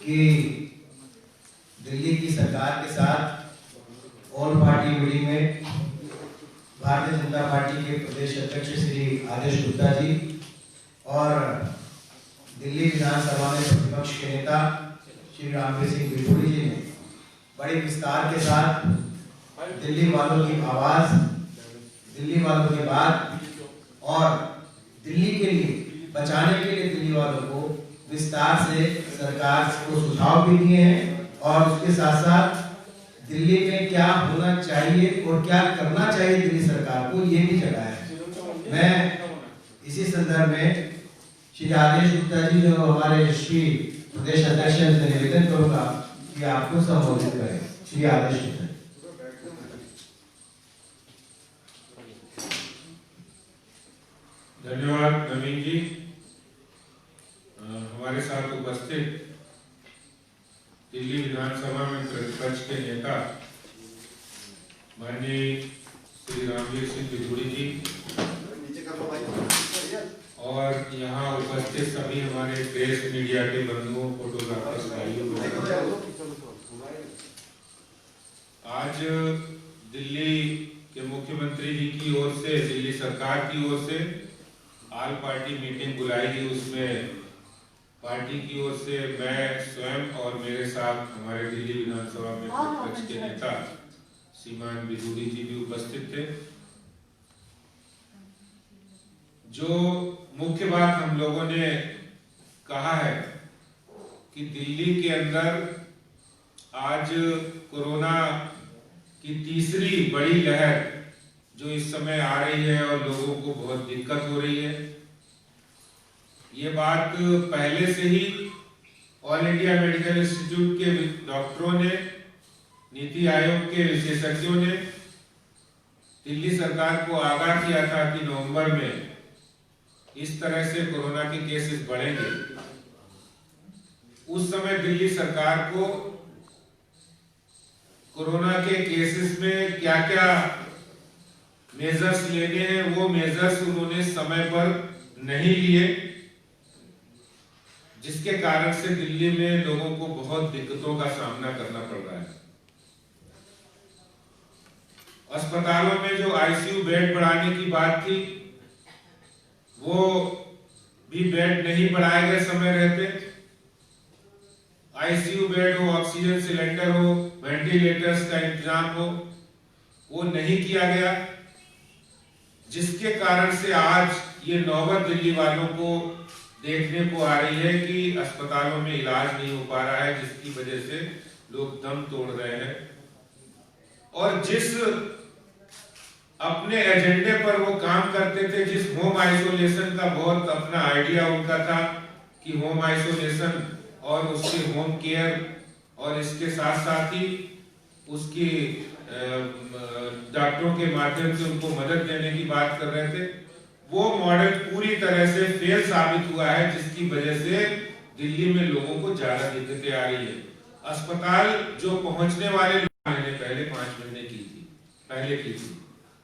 कि दिल्ली की सरकार के साथ ऑल पार्टी मीटिंग में भारतीय जनता पार्टी के प्रदेश अध्यक्ष श्री आदेश गुप्ता जी और दिल्ली विधानसभा में प्रतिपक्ष के नेता श्री रामवीर सिंह बिधूड़ी जी ने बड़े विस्तार के साथ दिल्ली वालों की आवाज, दिल्ली वालों की बात और दिल्ली के लिए बचाने के लिए दिल्ली वालों को विस्तार से सरकार को सुझाव भी दिए हैं और उसके साथ साथ दिल्ली में क्या होना चाहिए और क्या करना चाहिए दिल्ली सरकार को ये भी जगाया है। मैं इसी संदर्भ में श्री आदेश गुप्ता जी जो हमारे श्री प्रदेश अध्यक्ष से निवेदन करूंगा कि आपको संबोधित करें। श्री आदेश गुप्ता। धन्यवाद नवीन जी। हमारे साथ उपस्थित दिल्ली विधानसभा में प्रतिपक्ष के नेता माननीय श्री रामवीर सिंह बिधूड़ी जी और यहाँ उपस्थित सभी हमारे प्रेस मीडिया के बंधुओं, फोटोग्राफर्स भाइयों, आज दिल्ली के मुख्यमंत्री जी की ओर से, दिल्ली सरकार की ओर से ऑल पार्टी मीटिंग बुलाई गई। उसमें पार्टी की ओर से मैं स्वयं और मेरे साथ हमारे दिल्ली विधानसभा में प्रतिपक्ष के नेता श्रीमान बिधूड़ी जी भी उपस्थित थे। जो मुख्य बात हम लोगों ने कहा है कि दिल्ली के अंदर आज कोरोना की तीसरी बड़ी लहर जो इस समय आ रही है और लोगों को बहुत दिक्कत हो रही है। ये बात पहले से ही ऑल इंडिया मेडिकल इंस्टीट्यूट के डॉक्टरों ने, नीति आयोग के विशेषज्ञों ने दिल्ली सरकार को आगाह किया था कि नवंबर में इस तरह से कोरोना के केसेस बढ़ेंगे। उस समय दिल्ली सरकार को कोरोना के केसेस में क्या क्या मेजर्स लेने हैं वो मेजर्स उन्होंने समय पर नहीं लिए, जिसके कारण से दिल्ली में लोगों को बहुत दिक्कतों का सामना करना पड़ रहा है। अस्पतालों में जो आईसीयू बेड बढ़ाने की बात थी वो भी बेड नहीं बढ़ाए गए समय रहते। आईसीयू बेड हो, ऑक्सीजन सिलेंडर हो, वेंटिलेटर्स का इंतजाम हो, वो नहीं किया गया, जिसके कारण से आज ये नौबत दिल्ली वालों को देखने को आ रही है कि अस्पतालों में इलाज नहीं हो पा रहा है, जिसकी वजह से लोग दम तोड़ रहे हैं। और जिस अपने एजेंडे पर वो काम करते थे, जिस होम आइसोलेशन का बहुत अपना आइडिया उनका था कि होम आइसोलेशन और उसके होम केयर और इसके साथ साथ ही उसकी डॉक्टरों के माध्यम से उनको मदद देने की बात कर रहे थे, वो मॉडल पूरी तरह से फेल साबित हुआ है, जिसकी वजह से दिल्ली में लोगों को ज्यादा दिक्कतें आ रही है। अस्पताल जो पहुंचने वाले लोग ने पहले 5 महीने पहले की थी,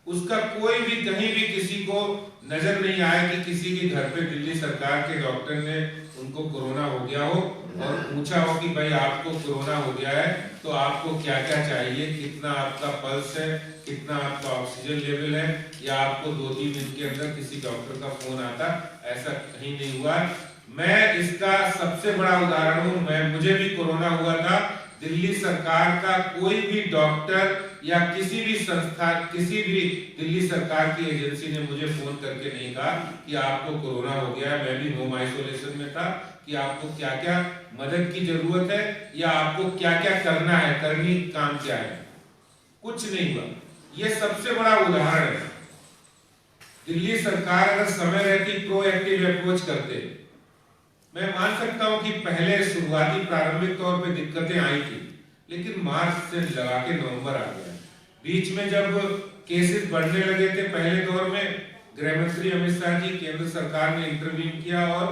उसका कोई भी कहीं भी किसी को नजर नहीं आया कि किसी के घर पे दिल्ली सरकार के डॉक्टर ने उनको कोरोना हो गया हो और पूछा हो कि भाई आपको कोरोना हो गया है तो आपको क्या क्या चाहिए, कितना आपका पल्स है, कितना आपका ऑक्सीजन लेवल है, या आपको 2-3 दिन के अंदर किसी डॉक्टर का फोन आता। ऐसा कहीं नहीं हुआ। मैं इसका सबसे बड़ा उदाहरण हूं। मुझे भी कोरोना हुआ था। दिल्ली सरकार का कोई भी डॉक्टर या किसी भी संस्था, किसी भी दिल्ली सरकार की एजेंसी ने मुझे फोन करके नहीं कहा कि आपको कोरोना हो गया है। मैं भी होम आइसोलेशन में था कि आपको क्या क्या मदद की जरूरत है या आपको क्या क्या करना है, करनी काम क्या है, कुछ नहीं हुआ। यह सबसे बड़ा उदाहरण है। दिल्ली सरकार अगर समय रहती प्रोएक्टिव अप्रोच करते, मैं मान सकता हूं कि पहले शुरुआती प्रारंभिक तौर पे दिक्कतें आई थी, लेकिन मार्च से लगा के नवंबर आ गया। बीच में जब केसेस बढ़ने लगे थे, पहले दौर में गृह मंत्री अमित शाह जी, केंद्र सरकार ने इंटरवीन किया और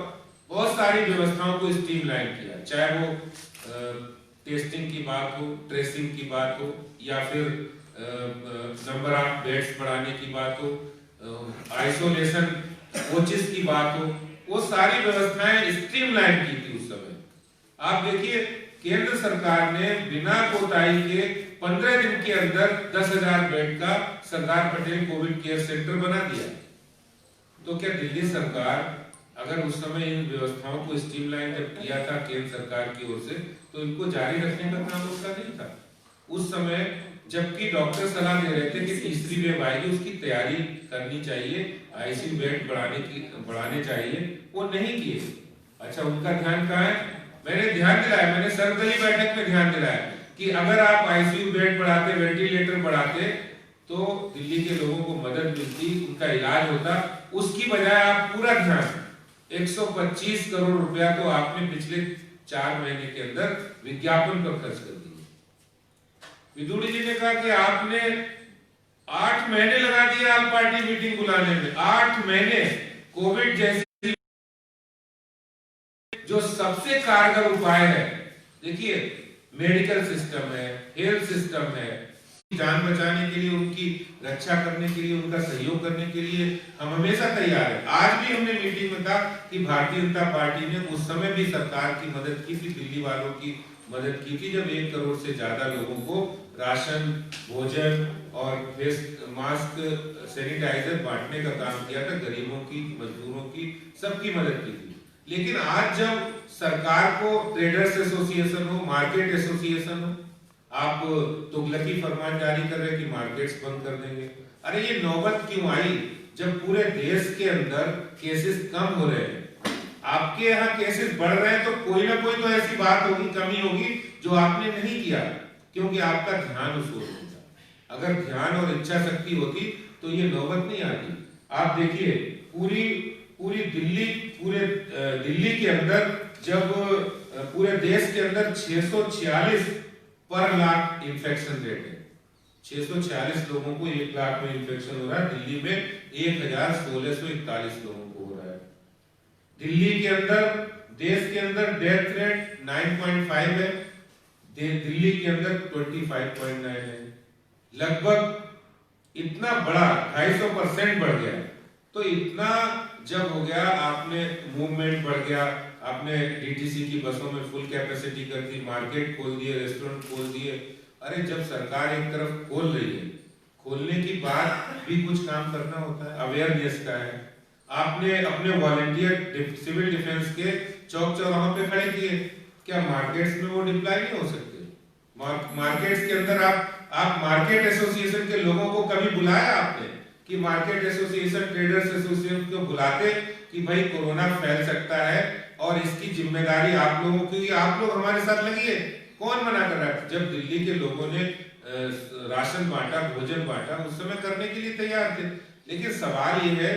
बहुत सारी व्यवस्थाओं को स्ट्रीमलाइन किया, चाहे वो टेस्टिंग की बात हो, ट्रेसिंग की बात हो, या फिर नंबर ऑफ बेड्स बढ़ाने की बात हो, आइसोलेशन कोचेस की बात हो, वो सारी व्यवस्थाएं स्ट्रीमलाइन की थी उस समय। आप देखिए केंद्र सरकार ने बिना कोताही के 15 दिन के अंदर 10,000 बेड का Sardar Patel Covid care centre बना दिया। तो क्या दिल्ली सरकार अगर उस समय इन व्यवस्थाओं को स्ट्रीमलाइन जब किया था केंद्र सरकार की ओर से, तो इनको जारी रखने का काम उसका नहीं था उस समय, जबकि डॉक्टर सलाह दे रहे थे कि तीसरी वेव आएगी, उसकी तैयारी करनी चाहिए, आईसीयू बेड बढ़ाने चाहिए, वो नहीं किए। अच्छा, उनका ध्यान कहाँ है? मैंने ध्यान दिलाया, मैंने सर्वदलीय बैठक में ध्यान दिलाया कि अगर आप आईसीयू बेड बढ़ाते, वेंटिलेटर बढ़ाते, तो दिल्ली के लोगों को मदद मिलती, उनका इलाज होता। उसकी बजाय आप पूरा ध्यान 125 करोड़ रुपया तो आपने पिछले 4 महीने के अंदर विज्ञापन पर खर्च कर दिए। विदुड़ी जी ने कहा कि आपने 8 महीने लगा दिए आप पार्टी मीटिंग बुलाने में। 8 महीने कोविड जैसी जो सबसे कारगर उपाय है, देखिए मेडिकल सिस्टम है, हेल्थ सिस्टम है, जान बचाने के लिए, उनकी रक्षा करने के लिए, उनका सहयोग करने के लिए हम हमेशा तैयार हैं। आज भी हमने मीटिंग में कहा कि भारतीय जनता पार्टी ने उस समय भी सरकार की मदद की थी, दिल्ली वालों की मदद की थी, जब 1 करोड़ से ज्यादा लोगों को राशन, भोजन और फेस मास्क, सैनिटाइजर बांटने का काम किया था, गरीबों की, मजदूरों की, सबकी मदद की थी। लेकिन आज जब सरकार को ट्रेडर्स एसोसिएशन हो, मार्केट एसोसिएशन हो, आप तुगलकी फरमान जारी कर रहे हैं कि मार्केट्स बंद कर देंगे। अरे ये नौबत क्यों आई जब पूरे देश के अंदर केसेस कम हो रहे हैं, आपके यहाँ केसेस बढ़ रहे हैं, तो कोई ना कोई तो ऐसी बात होगी, कमी होगी जो आपने नहीं किया, क्योंकि आपका ध्यान उस ओर नहीं था। अगर ध्यान और इच्छा शक्ति होती तो ये नौबत नहीं आती। आप देखिए पूरे दिल्ली के अंदर जब पूरे देश के अंदर 646 पर लाख इन्फेक्शन रेट है, 646 लोगों को 1 लाख में इन्फेक्शन हो रहा है। दिल्ली में 1,1641 लोगों को हो रहा है। दिल्ली के अंदर, देश के अंदर डेथ रेट 9.5 है, दिल्ली के अंदर 25.9 है। लगभग इतना बड़ा 250% बढ़ गया। तो इतना जब हो गया, आपने मूवमेंट बढ़ गया, आपने डीटीसी की बसों में फुल कैपेसिटी कर दी, मार्केट खोल दिए, रेस्टोरेंट खोल दिए। अरे जब सरकार एक तरफ खोल रही है, खोलने की बाद भी कुछ काम करना होता है, अवेयरनेस का है। आपने अपने वॉलंटियर सिविल डिफेंस के चौक चौराहों पे खड़े किए, क्या मार्केट्स में वो डिप्लॉय नहीं हो सकते? मार्केट्स के अंदर आप मार्केट एसोसिएशन के लोगों को कभी बुलाया आपने कि मार्केट एसोसिएशन, ट्रेडर्स एसोसिएशन को बुलाते कि भाई कोरोना फैल सकता है और इसकी जिम्मेदारी आप लोगों की, आप लोग हमारे साथ लगिए? कौन मना कर रहा है? जब दिल्ली के लोगों ने राशन बांटा, भोजन बांटा, उस समय करने के लिए तैयार थे। लेकिन सवाल ये है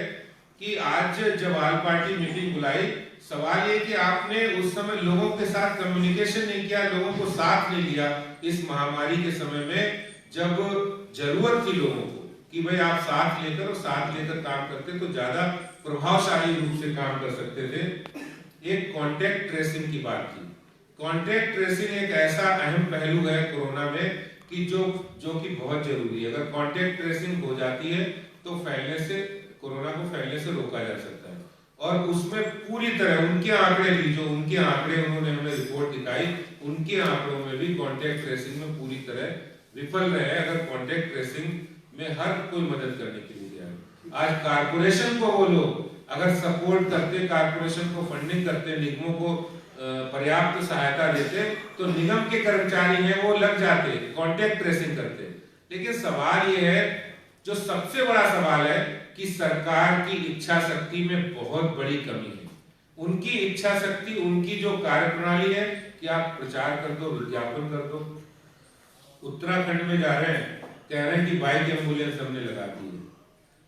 कि आज जब ऑल पार्टी मीटिंग बुलाई, सवाल ये कि आपने उस समय लोगों के साथ कम्युनिकेशन नहीं किया, लोगों को साथ नहीं लिया। इस महामारी के समय में जब जरूरत थी लोगों को कि भाई आप साथ लेकर काम करते तो ज्यादा प्रभावशाली रूप से काम कर सकते थे। एक कांटेक्ट ट्रेसिंग की बात की। कांटेक्ट ट्रेसिंग एक ऐसा अहम पहलू है कोरोना में कि जो कि बहुत जरूरी है। अगर कांटेक्ट ट्रेसिंग हो जाती है तो कोरोना को फैलने से रोका जा सकता है। और उसमें पूरी तरह उनके आंकड़े भी, जो उनके आंकड़े उन्होंने हमें रिपोर्ट दिखाई, उनके आंकड़ों में भी कांटेक्ट ट्रेसिंग में पूरी तरह विफल रहे। अगर कांटेक्ट ट्रेसिंग में हर कोई मदद करने के लिए तैयार। आज कारपोरेशन को वो लोग अगर सपोर्ट करते, कारपोरेशन को फंडिंग करते, निगमों को पर्याप्त सहायता देते, तो निगम के कर्मचारी हैं वो लग जाते, कांटेक्ट ट्रेसिंग करते। लेकिन सवाल ये है, जो सबसे बड़ा सवाल है कि सरकार की इच्छा शक्ति में बहुत बड़ी कमी है। उनकी इच्छा शक्ति, उनकी जो कार्यप्रणाली है कि आप प्रचार कर दो, विज्ञापन कर दो। उत्तराखंड में जा रहे हैं, कह रहे हैं कि बाइक एम्बुलेंस हमने लगा दी है,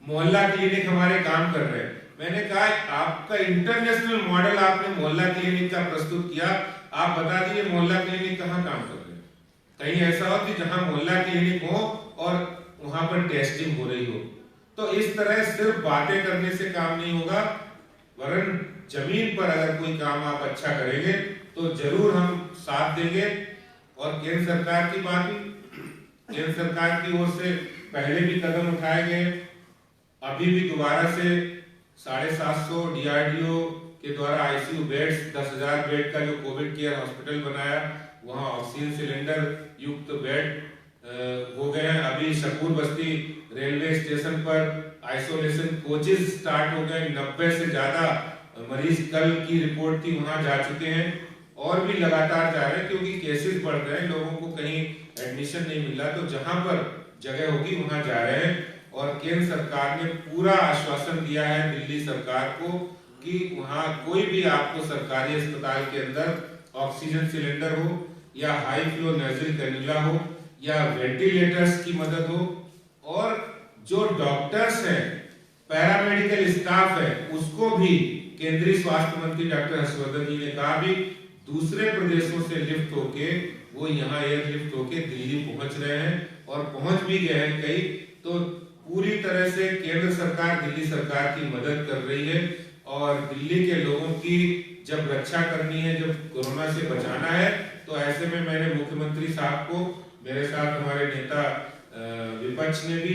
मोहल्ला क्लिनिक हमारे काम कर रहे हैं। मैंने कहा आपका इंटरनेशनल मॉडल आपने मोहल्ला क्लिनिक का प्रस्तुत किया, आप बता दीजिए मोहल्ला क्लिनिक कहाँ काम कर रहे हैं? कहीं ऐसा हो कि जहां मोहल्ला क्लिनिक हो और वहां पर टेस्टिंग हो रही हो। तो इस तरह सिर्फ बातें करने से काम नहीं होगा, वरन जमीन पर अगर कोई काम आप अच्छा करेंगे तो जरूर हम साथ देंगे। और केंद्र सरकार की बात भी, केंद्र सरकार की ओर से पहले भी कदम उठाए गए, अभी भी दोबारा से 750 DRDO के द्वारा आईसीयू बेड्स 10,000 बेड का जो कोविड केयर हॉस्पिटल बनाया, वहां ऑक्सीजन सिलेंडर युक्त बेड हो गए हैं। अभी शकूर बस्ती रेलवे स्टेशन पर आइसोलेशन कोचेस स्टार्ट हो गए। 90 से ज्यादा मरीज कल की रिपोर्ट थी वहां जा चुके हैं और भी लगातार जा रहे हैं, क्योंकि केसेस बढ़ रहे हैं, लोगों को कहीं एडमिशन नहीं मिल रहा, तो जहां पर जगह होगी वहां जा रहे हैं। और केंद्र सरकार ने पूरा आश्वासन दिया है दिल्ली सरकार को कि वहां कोई भी आपको सरकारी अस्पताल के अंदर ऑक्सीजन सिलेंडर हो या हाई फ्लो नेजल कैनुला हो या वेंटिलेटर्स की मदद हो, और जो डॉक्टर्स हैं, पैरामेडिकल स्टाफ है, उसको भी केंद्रीय स्वास्थ्य मंत्री डॉक्टर हर्षवर्धन जी ने कहा भी दूसरे प्रदेशों से लिफ्ट होके वो यहाँ एयरलिफ्ट होके दिल्ली पहुंच रहे हैं और पहुंच भी गए हैं कई। तो पूरी तरह से केंद्र सरकार दिल्ली सरकार की मदद कर रही है और दिल्ली के लोगों की जब रक्षा करनी है, जब कोरोना से बचाना है, तो ऐसे में मैंने मुख्यमंत्री साहब को, मेरे साथ हमारे नेता विपक्ष ने भी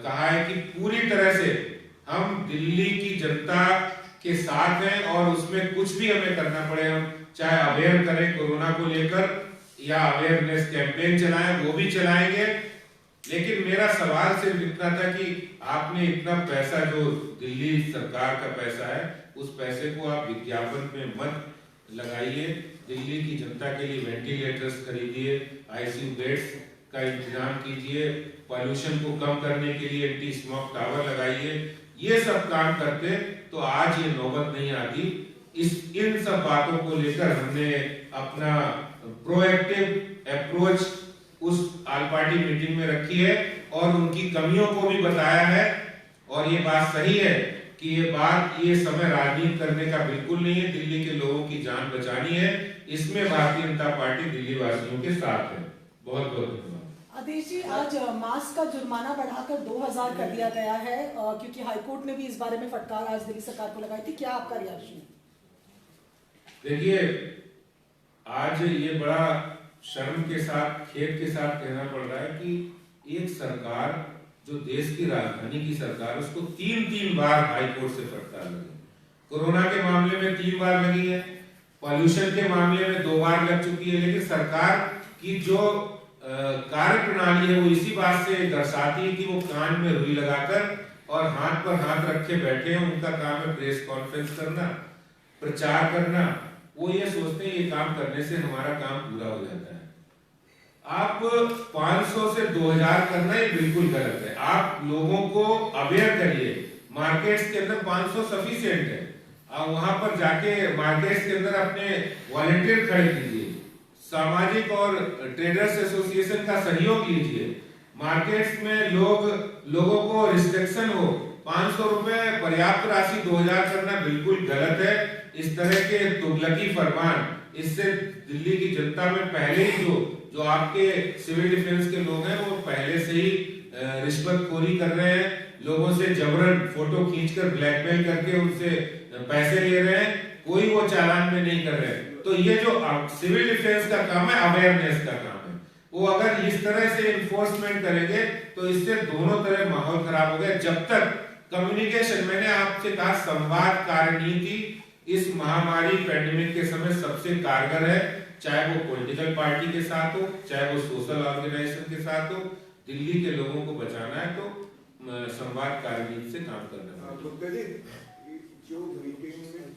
कहा है कि पूरी तरह से हम दिल्ली की जनता के साथ हैं और उसमें कुछ भी हमें करना पड़े, हम चाहे अवेयर करें कोरोना को लेकर या अवेयरनेस कैंपेन चलाएं, वो भी चलाएंगे। लेकिन मेरा सवाल सिर्फ इतना था कि आपने इतना पैसा, जो दिल्ली सरकार का पैसा है, उस पैसे को आप विज्ञापन में मत लगाइए। दिल्ली की जनता के लिए वेंटिलेटर्स खरीदिए, आईसीयू बेड्स का इंतजाम कीजिए, पॉल्यूशन को कम करने के लिए एंटी स्मोक टावर लगाइए। ये सब काम करते तो आज ये नौबत नहीं आती। इन सब बातों को लेकर हमने अपना प्रोएक्टिव अप्रोच उस ऑल पार्टी मीटिंग में रखी है और उनकी कमियों को भी बताया है। और ये बात सही है कि ये समय राजनीति करने का बिल्कुल नहीं है, दिल्ली के लोगों की जान बचानी है। इसमें भारतीय जनता पार्टी दिल्ली वासियों के साथ है। बहुत बहुत धन्यवाद। आदेश जी, आज मास्क का जुर्माना बढ़ाकर 2,000 कर दिया गया है, क्योंकि हाईकोर्ट ने भी इस बारे में फटकार आज दिल्ली सरकार को लगाई थी। क्या आपका रिएक्शन है? देखिए, आज ये बड़ा शर्म के साथ, खेद के साथ कहना पड़ रहा है कि एक सरकार जो देश की राजधानी की सरकार, उसको 3 बार हाईकोर्ट से फटकार लगी। कोरोना के मामले में 3 बार लगी है, पॉल्यूशन के मामले में 2 बार लग चुकी है। लेकिन सरकार की जो कार्य प्रणाली है वो इसी बात से दर्शाती है कि वो कान में रुई लगाकर और हाथ पर हाथ रखे बैठे हैं। उनका काम है प्रेस कॉन्फ्रेंस करना, प्रचार करना। वो ये सोचते हैं ये काम करने से हमारा काम पूरा हो जाता है। आप 500 से 2,000 करना ये बिल्कुल गलत है। आप लोगों को अवेयर करिए। मार्केट्स के अंदर 500 सफिशिएंट है। आप वहां पर जाके मार्केट्स के अंदर अपने वॉलंटियर खड़े कीजिए, सामाजिक और ट्रेडर्स एसोसिएशन का सहयोग लीजिए। मार्केट्स में लोगों को रिस्ट्रिक्शन हो, 500 रुपए पर्याप्त राशि, 2,000 करना बिल्कुल गलत है। इस तरह के तुगलकी फरमान, इससे दिल्ली की जनता में पहले ही जो आपके सिविल डिफेंस के लोग हैं वो पहले से ही रिश्वतखोरी कर रहे हैं, लोगों से जबरन फोटो खींचकर ब्लैकमेल करके उनसे पैसे ले रहे हैं, कोई वो चालान में नहीं कर रहे हैं। तो ये जो सिविल डिफेंस का काम है, अवेयरनेस का काम है, वो अगर इस तरह से इन्फोर्समेंट करेंगे तो इससे दोनों तरह माहौल खराब हो गया। जब तक कम्युनिकेशन, मैंने आपसे कहा संवाद कार्यनीति इस महामारी पैंडेमिक के समय सबसे कारगर है, चाहे वो पॉलिटिकल पार्टी के साथ हो, चाहे वो सोशल ऑर्गेनाइजेशन के साथ हो। दिल्ली के लोगों को बचाना है तो संवाद कार्यनीति से काम करना है। जो मीटिंग में